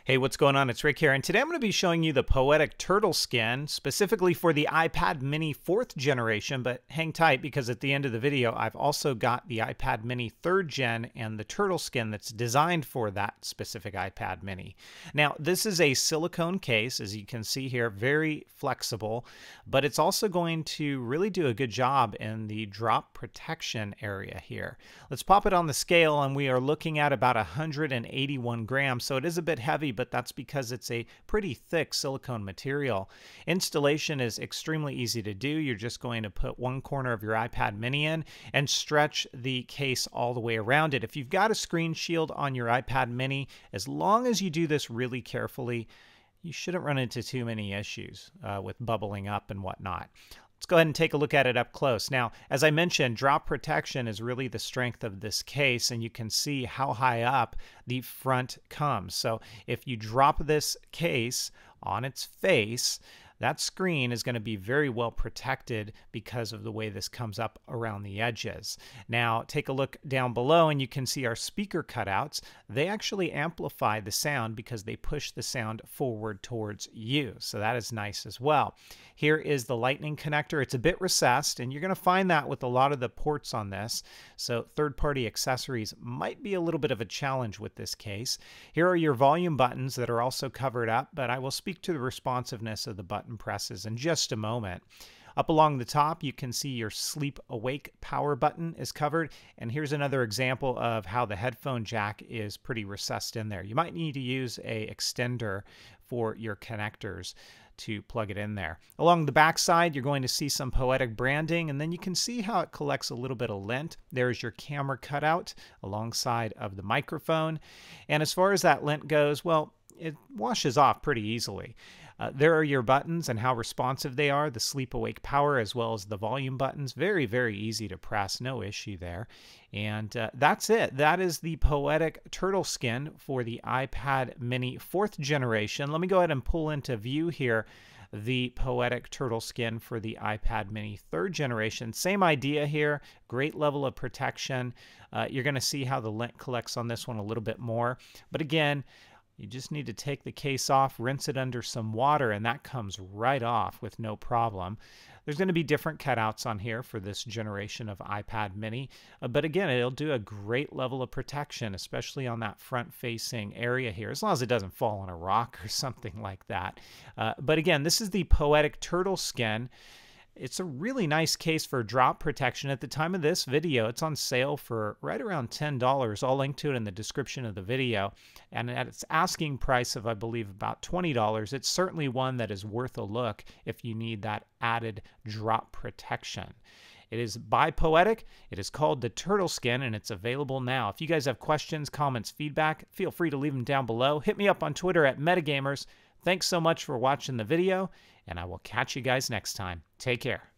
Hey, what's going on? It's Rick here, and today I'm going to be showing you the Poetic Turtle skin, specifically for the iPad mini 4th generation, but hang tight because at the end of the video, I've also got the iPad mini 3rd gen and the turtle skin that's designed for that specific iPad mini. Now, this is a silicone case, as you can see here, very flexible, but it's also going to really do a good job in the drop protection area here. Let's pop it on the scale, and we are looking at about 181 grams, so it is a bit heavy, but that's because it's a pretty thick silicone material. Installation is extremely easy to do. You're just going to put one corner of your iPad mini in and stretch the case all the way around it. If you've got a screen shield on your iPad mini, as long as you do this really carefully, you shouldn't run into too many issues with bubbling up and whatnot. Let's go ahead and take a look at it up close. Now, as I mentioned, drop protection is really the strength of this case, and you can see how high up the front comes. So if you drop this case on its face, that screen is going to be very well protected because of the way this comes up around the edges. Now, take a look down below and you can see our speaker cutouts. They actually amplify the sound because they push the sound forward towards you. So that is nice as well. Here is the lightning connector. It's a bit recessed, and you're going to find that with a lot of the ports on this. So third-party accessories might be a little bit of a challenge with this case. Here are your volume buttons that are also covered up, but I will speak to the responsiveness of the button presses in just a moment. Up along the top, you can see your sleep awake power button is covered. And here's another example of how the headphone jack is pretty recessed in there. You might need to use a extender for your connectors to plug it in there. Along the back side, you're going to see some Poetic Branding, and then you can see how it collects a little bit of lint. There's your camera cutout alongside of the microphone. And as far as that lint goes, well, it washes off pretty easily. There are your buttons and how responsive they are, the sleep awake power as well as the volume buttons. Very, very easy to press, no issue there. And that's it. That is the Poetic Turtle skin for the iPad mini 4th generation. Let me go ahead and pull into view here the Poetic Turtle skin for the iPad mini 3rd generation. Same idea here, great level of protection. You're going to see how the lint collects on this one a little bit more. But again, you just need to take the case off, rinse it under some water, and that comes right off with no problem. There's going to be different cutouts on here for this generation of iPad mini, but again, it'll do a great level of protection, especially on that front-facing area here, as long as it doesn't fall on a rock or something like that. But again, this is the Poetic Turtle skin. It's a really nice case for drop protection. At the time of this video, it's on sale for right around $10. I'll link to it in the description of the video. And at its asking price of, I believe, about $20, it's certainly one that is worth a look if you need that added drop protection. It is by Poetic. It is called the Turtle Skin, and it's available now. If you guys have questions, comments, feedback, feel free to leave them down below. Hit me up on Twitter at metagamers. Thanks so much for watching the video, and I will catch you guys next time. Take care.